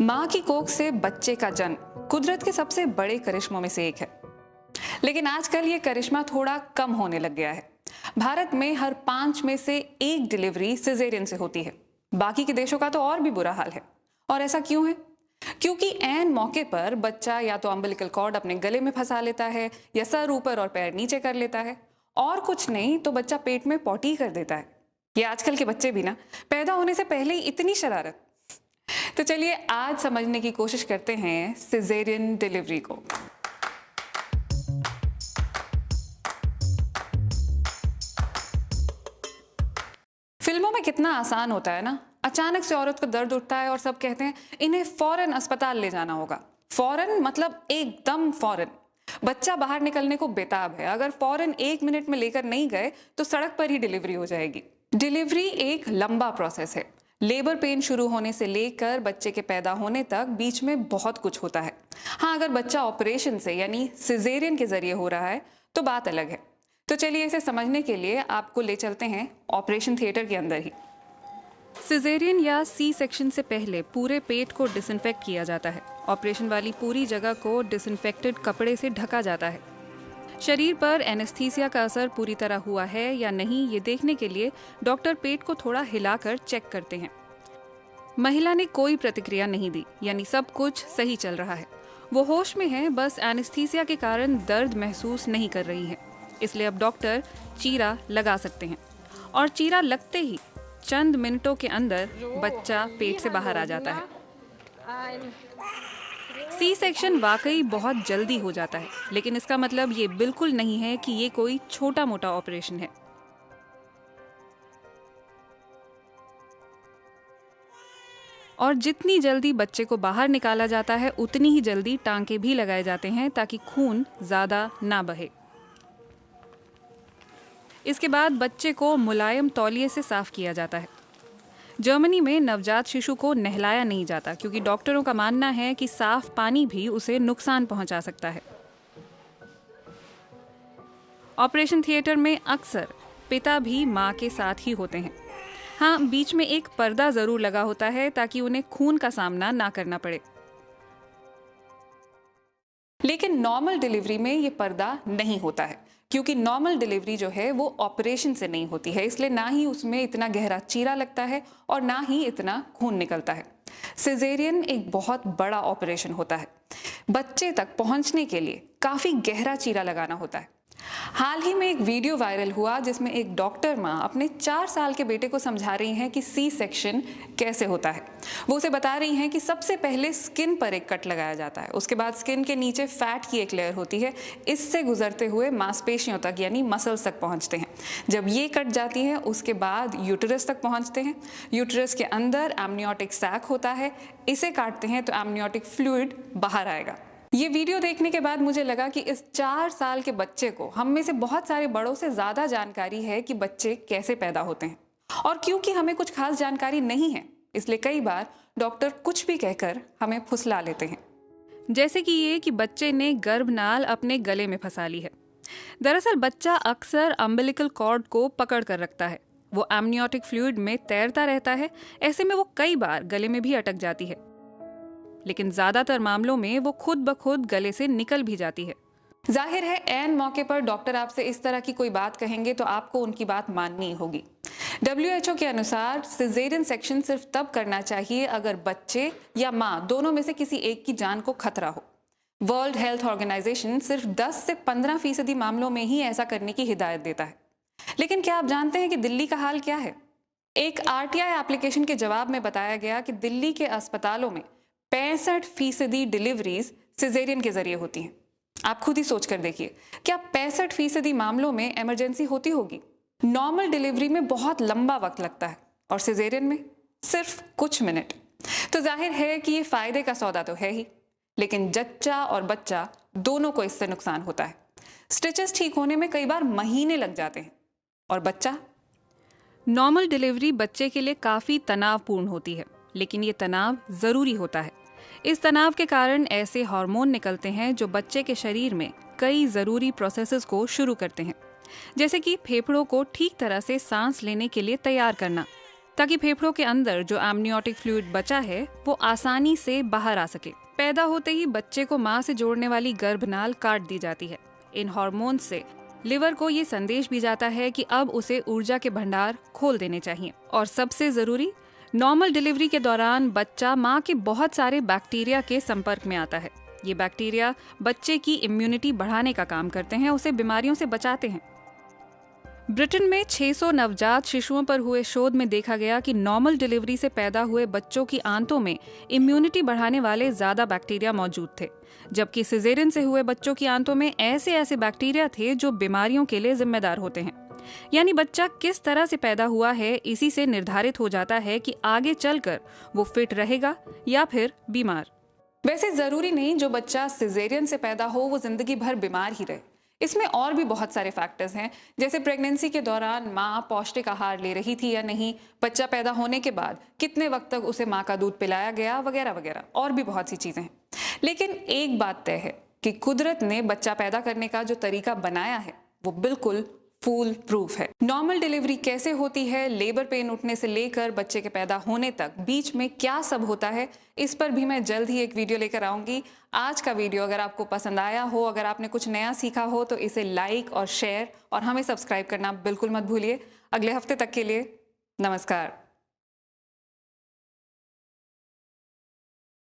माँ की कोख से बच्चे का जन्म कुदरत के सबसे बड़े करिश्मों में से एक है। लेकिन आजकल ये करिश्मा थोड़ा कम होने लग गया है। भारत में हर 5 में से 1 डिलीवरी सिजेरियन से होती है। बाकी के देशों का तो और भी बुरा हाल है। और ऐसा क्यों है? क्योंकि ऐन मौके पर बच्चा या तो अम्बिलिकल कॉर्ड अपने गले में फंसा लेता है या सर ऊपर और पैर नीचे कर लेता है, और कुछ नहीं तो बच्चा पेट में पॉटी कर देता है। ये आजकल के बच्चे भी ना पैदा होने से पहले ही इतनी शरारत। तो चलिए आज समझने की कोशिश करते हैं सिजेरियन डिलीवरी को। फिल्मों में कितना आसान होता है ना, अचानक से औरत को दर्द उठता है और सब कहते हैं इन्हें फौरन अस्पताल ले जाना होगा। फौरन मतलब एकदम फौरन। बच्चा बाहर निकलने को बेताब है, अगर फौरन 1 मिनट में लेकर नहीं गए तो सड़क पर ही डिलीवरी हो जाएगी। डिलीवरी एक लंबा प्रोसेस है। लेबर पेन शुरू होने से लेकर बच्चे के पैदा होने तक बीच में बहुत कुछ होता है। हाँ, अगर बच्चा ऑपरेशन से यानी सिजेरियन के जरिए हो रहा है तो बात अलग है। तो चलिए इसे समझने के लिए आपको ले चलते हैं ऑपरेशन थिएटर के अंदर ही। सिजेरियन या सी सेक्शन से पहले पूरे पेट को डिसइंफेक्ट किया जाता है। ऑपरेशन वाली पूरी जगह को डिसइंफेक्टेड कपड़े से ढका जाता है। शरीर पर एनेस्थीसिया का असर पूरी तरह हुआ है या नहीं, ये देखने के लिए डॉक्टर पेट को थोड़ा हिलाकर चेक करते हैं। महिला ने कोई प्रतिक्रिया नहीं दी, यानी सब कुछ सही चल रहा है। वो होश में है, बस एनेस्थीसिया के कारण दर्द महसूस नहीं कर रही है। इसलिए अब डॉक्टर चीरा लगा सकते हैं। और चीरा लगते ही चंद मिनटों के अंदर बच्चा पेट से बाहर आ जाता है। सी सेक्शन वाकई बहुत जल्दी हो जाता है, लेकिन इसका मतलब ये बिल्कुल नहीं है कि ये कोई छोटा मोटा ऑपरेशन है। और जितनी जल्दी बच्चे को बाहर निकाला जाता है उतनी ही जल्दी टांके भी लगाए जाते हैं ताकि खून ज्यादा ना बहे। इसके बाद बच्चे को मुलायम तौलिए से साफ किया जाता है। जर्मनी में नवजात शिशु को नहलाया नहीं जाता क्योंकि डॉक्टरों का मानना है कि साफ पानी भी उसे नुकसान पहुंचा सकता है। ऑपरेशन थिएटर में अक्सर पिता भी मां के साथ ही होते हैं। हाँ, बीच में एक पर्दा जरूर लगा होता है ताकि उन्हें खून का सामना ना करना पड़े। लेकिन नॉर्मल डिलीवरी में ये पर्दा नहीं होता है, क्योंकि नॉर्मल डिलीवरी जो है वो ऑपरेशन से नहीं होती है, इसलिए ना ही उसमें इतना गहरा चीरा लगता है और ना ही इतना खून निकलता है। सिजेरियन एक बहुत बड़ा ऑपरेशन होता है। बच्चे तक पहुंचने के लिए काफी गहरा चीरा लगाना होता है। हाल ही में एक वीडियो वायरल हुआ जिसमें एक डॉक्टर माँ अपने 4 साल के बेटे को समझा रही हैं कि सी सेक्शन कैसे होता है। वो उसे बता रही हैं कि सबसे पहले स्किन पर एक कट लगाया जाता है, उसके बाद स्किन के नीचे फैट की एक लेयर होती है, इससे गुजरते हुए मांसपेशियों तक यानी मसल्स तक पहुंचते हैं। जब ये कट जाती है उसके बाद यूटेरस तक पहुंचते हैं। यूटेरस के अंदर एमनियोटिक सैक होता है, इसे काटते हैं तो एमनियोटिक फ्लूइड बाहर आएगा। ये वीडियो देखने के बाद मुझे लगा कि इस 4 साल के बच्चे को हम में से बहुत सारे बड़ों से ज्यादा जानकारी है कि बच्चे कैसे पैदा होते हैं। और क्योंकि हमें कुछ खास जानकारी नहीं है, इसलिए कई बार डॉक्टर कुछ भी कहकर हमें फुसला लेते हैं, जैसे कि ये कि बच्चे ने गर्भनाल अपने गले में फंसा ली है। दरअसल बच्चा अक्सर अम्बिलिकल कॉर्ड को पकड़ कर रखता है। वो एमनियोटिक फ्लूइड में तैरता रहता है, ऐसे में वो कई बार गले में भी अटक जाती है, लेकिन ज्यादातर मामलों में वो खुद ब खुद गले से निकल भी जाती है। जाहिर है ऐन मौके पर डॉक्टर आपसे इस तरह की कोई बात कहेंगे तो आपको उनकी बात माननी होगी। WHO के अनुसार सिजेरियन सेक्शन सिर्फ तब करना चाहिए अगर बच्चे या माँ दोनों में से किसी एक की जान को खतरा हो। वर्ल्ड हेल्थ ऑर्गेनाइजेशन सिर्फ 10 से 15% मामलों में ही ऐसा करने की हिदायत देता है। लेकिन क्या आप जानते हैं कि दिल्ली का हाल क्या है? एक RTI एप्लीकेशन के जवाब में बताया गया कि दिल्ली के अस्पतालों में 65% डिलीवरीज सिजेरियन के जरिए होती हैं। आप खुद ही सोच कर देखिए, क्या 65% मामलों में इमरजेंसी होती होगी? नॉर्मल डिलीवरी में बहुत लंबा वक्त लगता है और सिजेरियन में सिर्फ कुछ मिनट। तो जाहिर है कि ये फायदे का सौदा तो है ही, लेकिन जच्चा और बच्चा दोनों को इससे नुकसान होता है। स्टिचेस ठीक होने में कई बार महीने लग जाते हैं। और बच्चा? नॉर्मल डिलीवरी बच्चे के लिए काफी तनावपूर्ण होती है, लेकिन ये तनाव जरूरी होता है। इस तनाव के कारण ऐसे हार्मोन निकलते हैं जो बच्चे के शरीर में कई जरूरी प्रोसेसेस को शुरू करते हैं, जैसे कि फेफड़ों को ठीक तरह से सांस लेने के लिए तैयार करना, ताकि फेफड़ों के अंदर जो एमनियोटिक फ्लूइड बचा है वो आसानी से बाहर आ सके। पैदा होते ही बच्चे को माँ से जोड़ने वाली गर्भनाल काट दी जाती है। इन हार्मोन से लिवर को ये संदेश भी जाता है कि अब उसे ऊर्जा के भंडार खोल देने चाहिए। और सबसे जरूरी, नॉर्मल डिलीवरी के दौरान बच्चा माँ के बहुत सारे बैक्टीरिया के संपर्क में आता है। ये बैक्टीरिया बच्चे की इम्यूनिटी बढ़ाने का काम करते हैं, उसे बीमारियों से बचाते हैं। ब्रिटेन में 600 नवजात शिशुओं पर हुए शोध में देखा गया कि नॉर्मल डिलीवरी से पैदा हुए बच्चों की आंतों में इम्यूनिटी बढ़ाने वाले ज्यादा बैक्टीरिया मौजूद थे, जबकि सिजेरियन से हुए बच्चों की आंतों में ऐसे बैक्टीरिया थे जो बीमारियों के लिए जिम्मेदार होते हैं। यानी बच्चा किस तरह से पैदा हुआ है, इसी से निर्धारित हो जाता है कि आगे चलकर वो फिट रहेगा या फिर बीमार। वैसे जरूरी नहीं जो बच्चा सिजेरियन से पैदा हो वो जिंदगी भर बीमार ही रहे। इसमें और भी बहुत सारे फैक्टर्स हैं, जैसे प्रेगनेंसी के दौरान माँ पौष्टिक आहार ले रही थी या नहीं, बच्चा पैदा होने के बाद कितने वक्त तक उसे माँ का दूध पिलाया गया, वगैरह वगैरह, और भी बहुत सी चीजें हैं। लेकिन एक बात तय है कि कुदरत ने बच्चा पैदा करने का जो तरीका बनाया है वो बिल्कुल फूल प्रूफ है। नॉर्मल डिलीवरी कैसे होती है, लेबर पेन उठने से लेकर बच्चे के पैदा होने तक बीच में क्या सब होता है, इस पर भी मैं जल्द ही एक वीडियो लेकर आऊंगी। आज का वीडियो अगर आपको पसंद आया हो, अगर आपने कुछ नया सीखा हो, तो इसे लाइक और शेयर और हमें सब्सक्राइब करना बिल्कुल मत भूलिए। अगले हफ्ते तक के लिए नमस्कार।